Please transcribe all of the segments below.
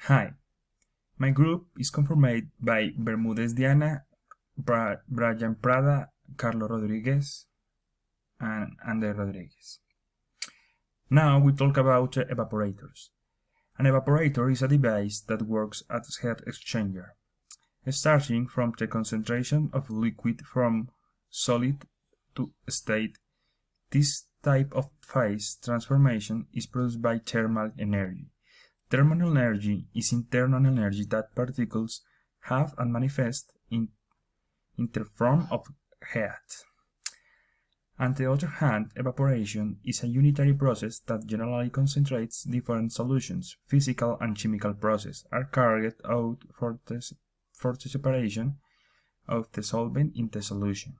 Hi, my group is conformed by Bermudez Diana, Brian Prada, Carlos Rodriguez, and Ander Rodriguez. Now we talk about evaporators. An evaporator is a device that works as heat exchanger, starting from the concentration of liquid from solid to state. This type of phase transformation is produced by thermal energy. Thermal energy is internal energy that particles have and manifest in the form of heat. On the other hand, evaporation is a unitary process that generally concentrates different solutions. Physical and chemical processes are carried out for the separation of the solvent in the solution.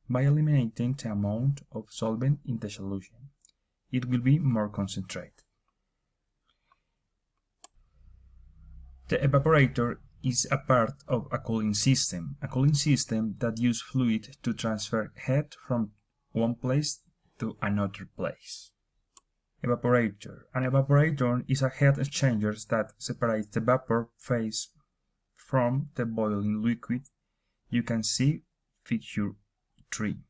By eliminating the amount of solvent in the solution, it will be more concentrated. The evaporator is a part of a cooling system that uses fluid to transfer heat from one place to another place. Evaporator. An evaporator is a heat exchanger that separates the vapor phase from the boiling liquid. You can see figure 3.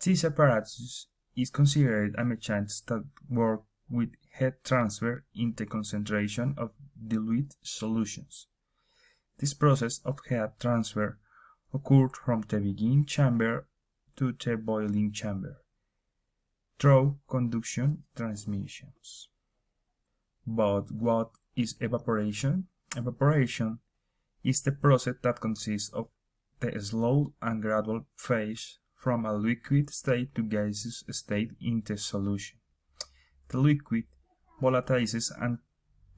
This apparatus is considered a machine that works with heat transfer in the concentration of dilute solutions. This process of heat transfer occurred from the beginning chamber to the boiling chamber through conduction transmissions. But what is evaporation? Evaporation is the process that consists of the slow and gradual phase from a liquid state to gaseous state in the solution. The liquid volatilizes and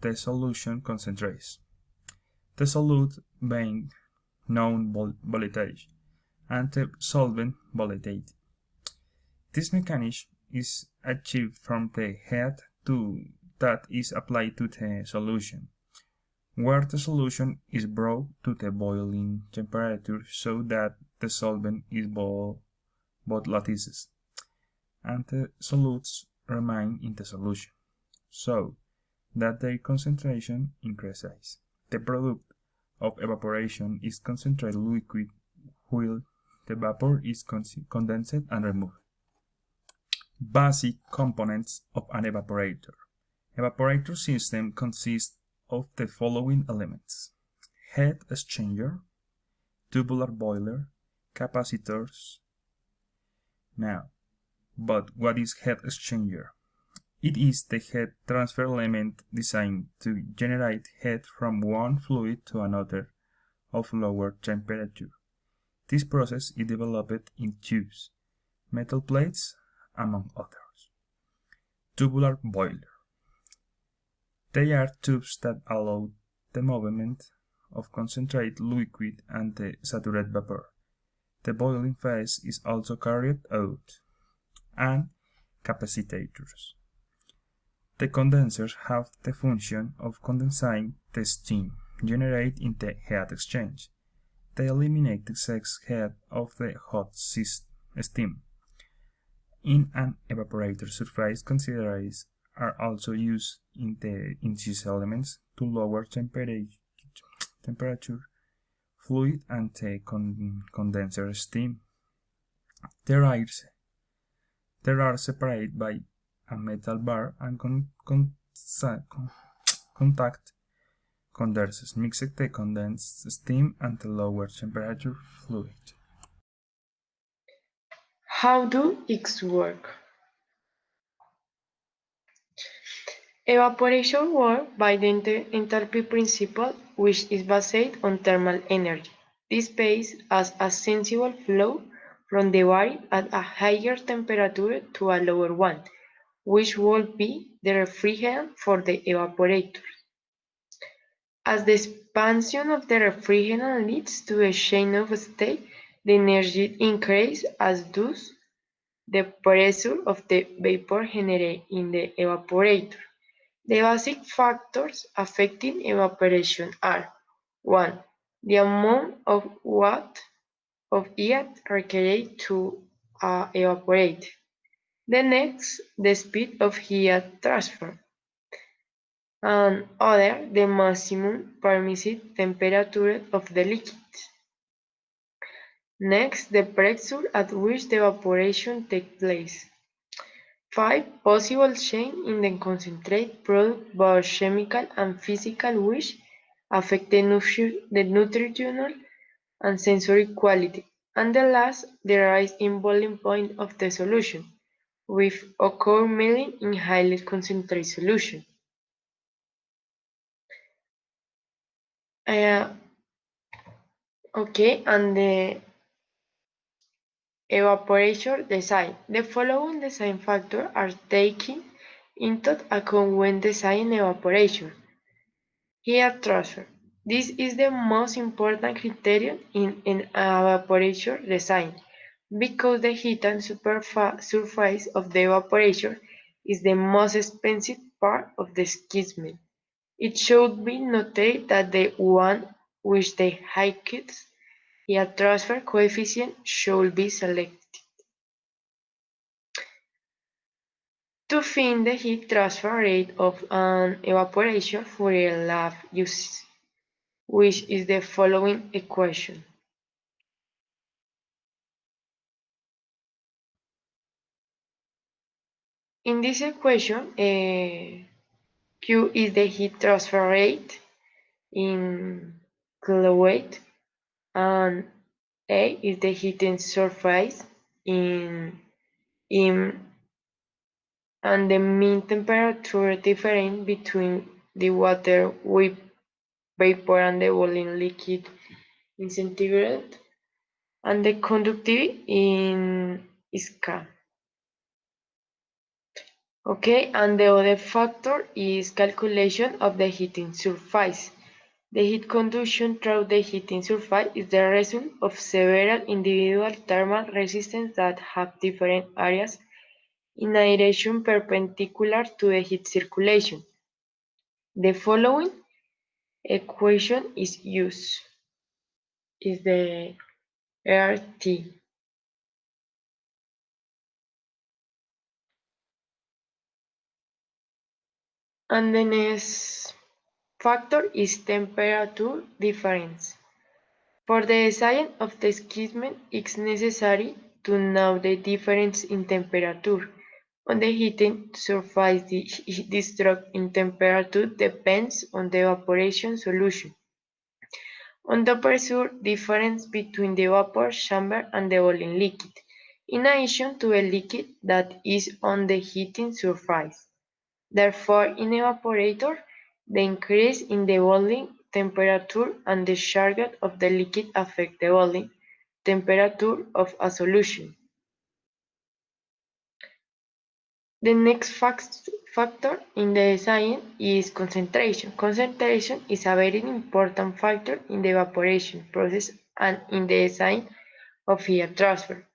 the solution concentrates. The solute being non-volatile and the solvent volatile. This mechanism is achieved from the heat that is applied to the solution, where the solution is brought to the boiling temperature so that the solvent is volatilizes and the solutes remain in the solution, so that their concentration increases. The product of evaporation is concentrated liquid while the vapor is condensed and removed. Basic components of an evaporator. Evaporator system consists of the following elements: heat exchanger, tubular boiler, capacitors. Now, but what is heat exchanger? It is the heat transfer element designed to generate heat from one fluid to another of lower temperature. This process is developed in tubes, metal plates, among others. Tubular boiler. They are tubes that allow the movement of concentrated liquid and the saturated vapor. The boiling phase is also carried out. And capacitors. The condensers have the function of condensing the steam generated in the heat exchange. They eliminate the excess heat of the hot steam. In an evaporator, surface considerations are also used in these elements to lower temperature, fluid, and the condenser steam. They are separated by a metal bar and contact condensers mix the condensed steam and the lower temperature fluid. How do X work? Evaporation works by the enthalpy principle, which is based on thermal energy. This pays as a sensible flow from the body at a higher temperature to a lower one, which would be the refrigerant for the evaporator. As the expansion of the refrigerant leads to a change of state, the energy increases, as does the pressure of the vapor generated in the evaporator. The basic factors affecting evaporation are: 1. The amount of watt of heat required to evaporate. The next, the speed of heat transfer. and other the maximum permitted temperature of the liquid. Next, the pressure at which the evaporation takes place. 5. Possible change in the concentrate product, both chemical and physical, which affect the nutritional and sensory quality. And the last, the rise in boiling point of the solution, which occur mainly in highly concentrated solution. Uh, okay, and the evaporation design. The following design factors are taken into account when designing evaporation. Heat transfer. This is the most important criterion in an evaporation design because the heat and surface of the evaporation is the most expensive part of the scheme. It should be noted that the one with the highest heat transfer coefficient should be selected. To find the heat transfer rate of an evaporation for a lab use, which is the following equation. In this equation, Q is the heat transfer rate in kilowatt, and A is the heating surface in and the mean temperature difference between the water vapor and the boiling liquid in centigrade, and the conductivity in Ska. Okay, and the other factor is calculation of the heating surface. The heat conduction through the heating surface is the result of several individual thermal resistors that have different areas in a direction perpendicular to the heat circulation. The following equation is used. Is the RT. And the next factor is temperature difference. For the design of the scheme, it's necessary to know the difference in temperature on the heating surface. This drop in temperature depends on the evaporation solution, on the pressure difference between the vapor chamber and the boiling liquid, in addition to a liquid that is on the heating surface. Therefore, in evaporator, the increase in the boiling temperature and the charge of the liquid affect the boiling temperature of a solution. The next factor in the design is concentration. Concentration is a very important factor in the evaporation process and in the design of heat transfer.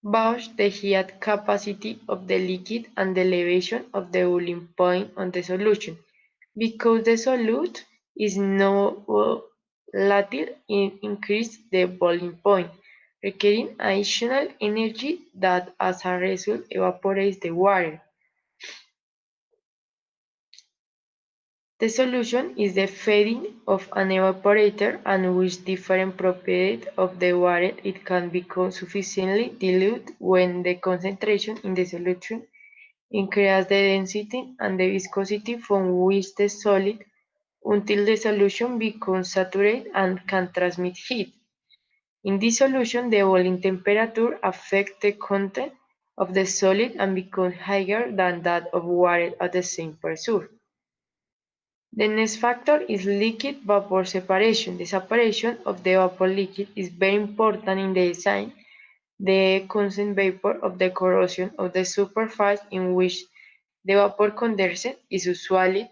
Both the heat capacity of the liquid and the elevation of the boiling point on the solution. Because the solute is not volatile, it increases the boiling point, requiring additional energy that as a result evaporates the water. The solution is the feeding of an evaporator and with different properties of the water it can become sufficiently dilute when the concentration in the solution increases the density and the viscosity from which the solid until the solution becomes saturated and can transmit heat. In this solution, the boiling temperature affects the content of the solid and becomes higher than that of water at the same pressure. The next factor is liquid-vapor separation. The separation of the vapor liquid is very important in the design. The constant vapor of the corrosion of the superficie in which the vapor condenses is usually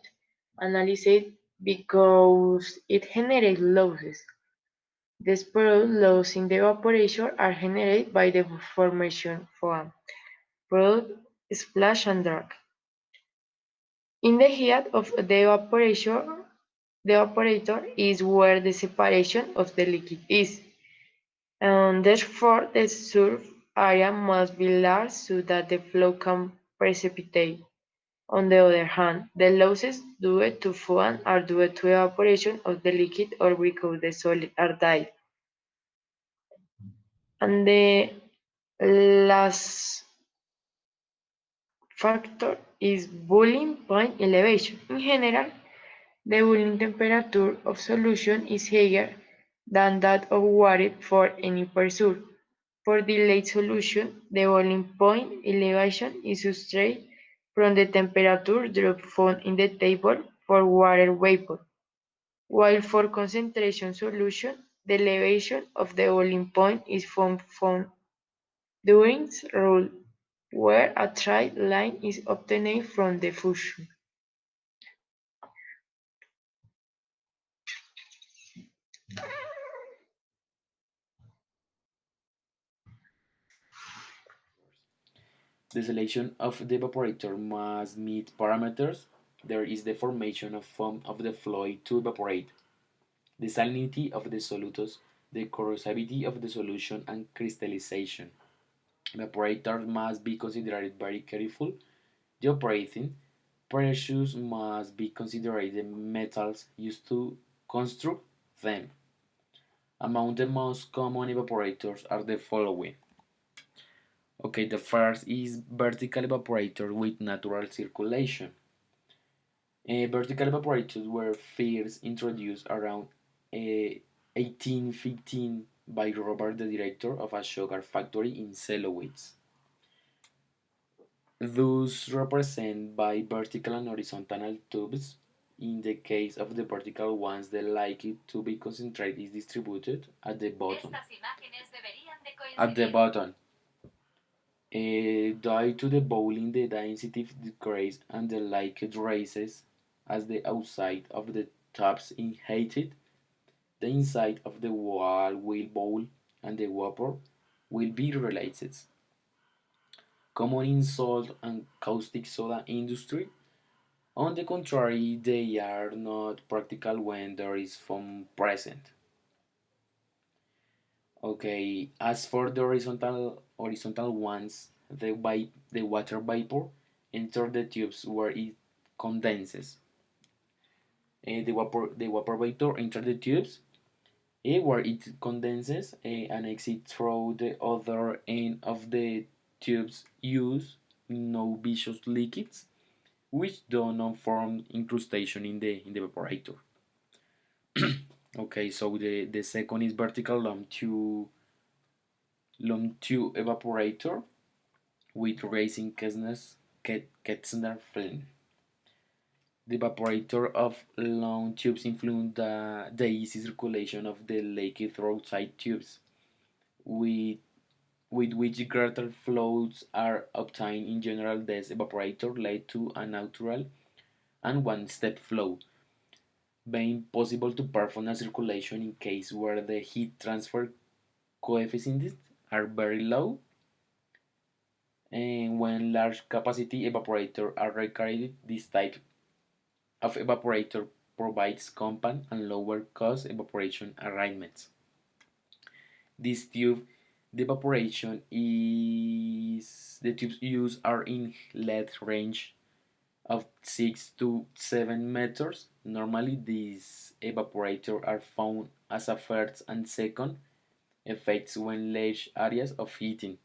analyzed because it generates losses. These product losses in the evaporation are generated by the formation of product splash and drag. In the heat of the evaporation, the evaporator is where the separation of the liquid is, and therefore the surface area must be large so that the flow can precipitate. On the other hand, the losses due to fuel are due to evaporation of the liquid or because the solid are died. And the last factor is boiling point elevation. In general, the boiling temperature of solution is higher than that of water for any pursuit. For delayed solution, the boiling point elevation is straight from the temperature drop found in the table for water vapor, while for concentration solution, the elevation of the boiling point is found during rule, where a straight line is obtained from the fusion. The selection of the evaporator must meet parameters. There is the formation of foam of the fluid to evaporate, the salinity of the solutus, the corrosivity of the solution, and crystallization. Evaporators must be considered very careful. The operating pressures must be considered the metals used to construct them. Among the most common evaporators are the following. Okay, the first is vertical evaporator with natural circulation. Vertical evaporators were first introduced around 1815 by Robert, the director of a sugar factory in Selowitz. Those represent by vertical and horizontal tubes. In the case of the vertical ones, the liquid to be concentrated is distributed at the bottom. At the bottom, due to the boiling, the density decreases and the liquid rises as the outside of the tubs is heated. The inside of the wall will boil and the vapor will be released. Common in salt and caustic soda industry. On the contrary, they are not practical when there is foam present. Okay, as for the horizontal ones, the water vapor enter the tubes where it condenses. The vapor vapor enter the tubes where it condenses and exit through the other end of the tubes use no viscous liquids which do not form incrustation in the evaporator. Okay, so the second is vertical lump tube evaporator with raising Ketzner film. The evaporator of long tubes influence the easy circulation of the liquid through outside tubes, with, with which greater flows are obtained. In general, this evaporator led to a natural and one-step flow, being possible to perform a circulation in case where the heat transfer coefficients are very low, and when large capacity evaporators are required. This type of evaporator provides compact and lower cost evaporation arrangements. This tube the evaporation is the tubes used are in length range of 6 to 7 meters. Normally these evaporators are found as a first and second effects when large areas of heating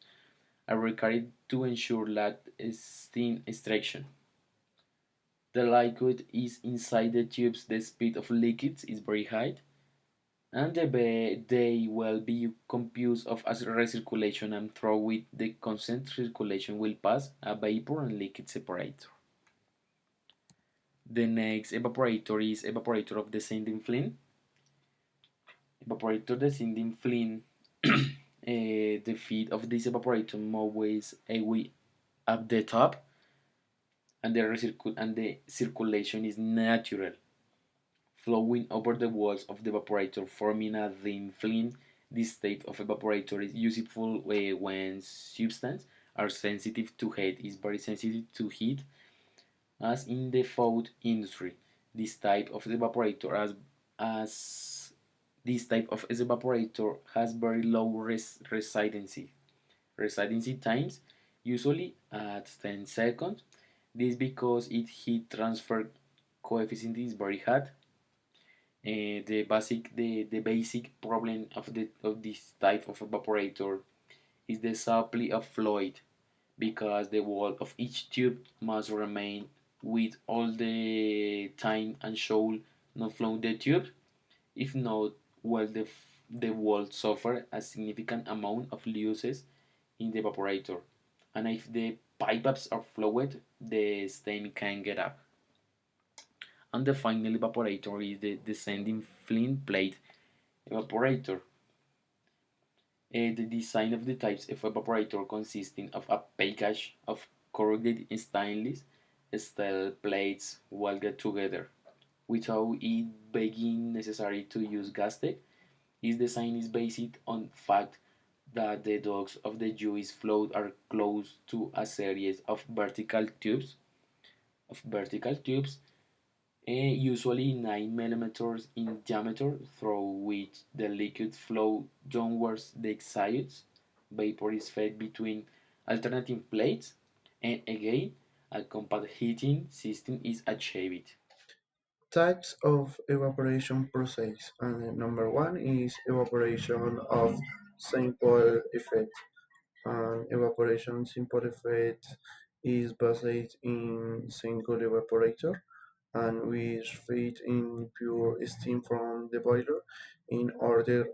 are required to ensure that steam extraction. The liquid is inside the tubes, the speed of liquids is very high, and they will be composed of a recirculation, and through with the constant circulation will pass a vapor and liquid separator. The next evaporator is evaporator of descending flame. Evaporator descending flame. The feed of this evaporator moves away up the top, and the circulation is natural, flowing over the walls of the evaporator, forming a thin film. This state of evaporator is useful when substances are sensitive to heat. Is very sensitive to heat, as in the food industry. This type of evaporator as this type of evaporator has very low residency times, usually at 10 seconds. This because its heat transfer coefficient is very high. The basic problem of this type of evaporator is the supply of fluid, because the wall of each tube must remain wet all the time and should not flow the tube. If not, well, the wall suffer a significant amount of losses in the evaporator, and if the pipes are flowed, the steam can get up. And the final evaporator is the descending flint plate evaporator. The design of the types of evaporator consisting of a package of corrugated stainless steel plates welded together, without it being necessary to use gas tech. This design is based on fact that the ducts of the Jewish flow are close to a series of vertical tubes, usually 9 millimeters in diameter, through which the liquid flow downwards. The exhaust vapor is fed between alternating plates, and again a compact heating system is achieved. Types of evaporation process. And number one is evaporation of sample effect. And evaporation simple effect is based in single evaporator and which feed in pure steam from the boiler in order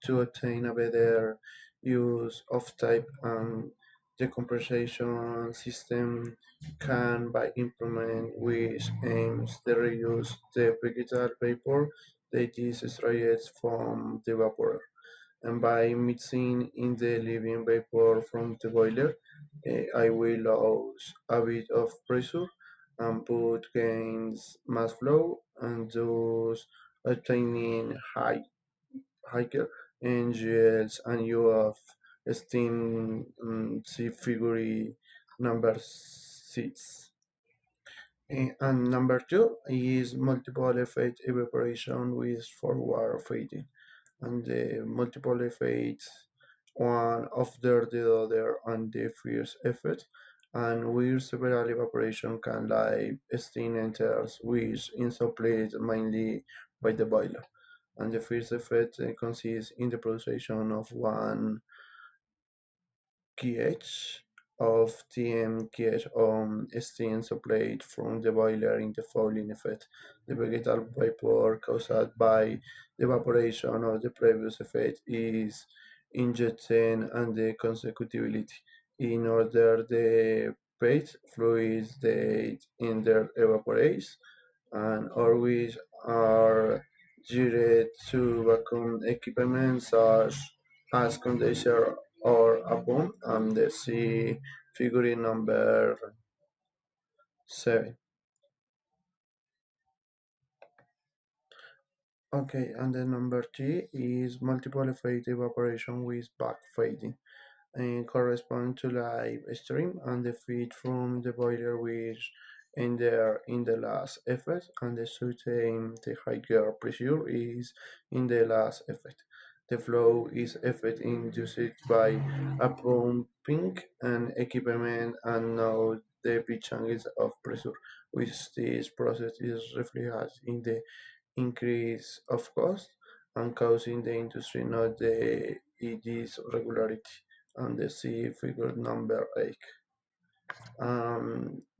to obtain a better use of type, and the compression system can by implement which aims to reduce the vegetal vapor that is extracted from the vapor, and by mixing in the living vapor from the boiler, I will lose a bit of pressure and put gains mass flow and thus obtaining higher NGLs, and you have steam, see figure number 6. And number 2 is multiple effect evaporation with forward fading, and the multiple effects one after the other and the first effect, and where several evaporation can live steam enters which is supplied mainly by the boiler, and the first effect consists in the production of one kh of TM on steam supplied from the boiler in the following effect. The vegetal vapor caused by the evaporation of the previous effect is injected and the consecutivity in order the paste fluids that in their evaporates and always are geared to vacuum equipment such as condenser or a boom, and the C figure number 7. Okay, and the number 3 is multiple effect evaporation with back fading, and correspond to live stream and the feed from the boiler which in there in the last effect, and the certain the higher pressure is in the last effect. The flow is effect induced by a pumping and equipment, and now the big changes of pressure, which this process is reflected in the increase of cost and causing the industry not the EG's regularity, and the C figure number 8.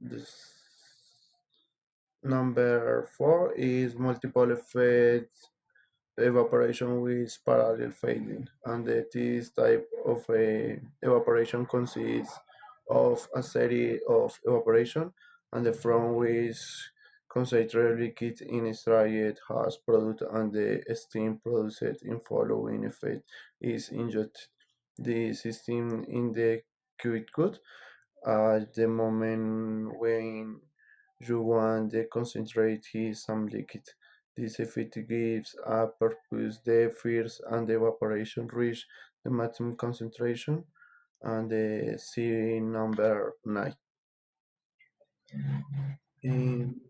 This number 4 is multiple effect evaporation with parallel fading, and this type of evaporation consists of a series of evaporation, and the from which concentrated liquid in extracted has product, and the steam produced in following effect is injected the system in the quick good at the moment when you want the concentrate is some liquid. This effect gives a purpose the first and the evaporation reach the maximum concentration, and the C number 9. Um,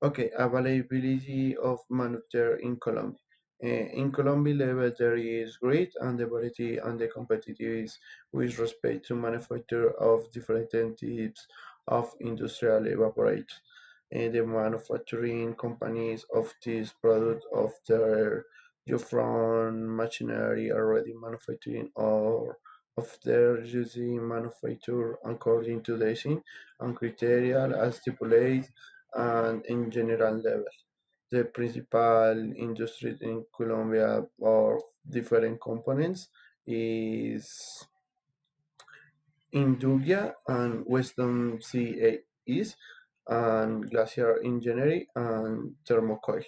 okay, availability of manuter in Colombia. In Colombia, level there is great, and the variety and the competitiveness with respect to manufacture of different types of industrial evaporators. The manufacturing companies of this product of their from machinery already manufacturing or of their using manufacture according to design and criteria as stipulated and in general level. The principal industry in Colombia of different components is Indugia and Western Sea East and Glacier Engineering and Thermocoil.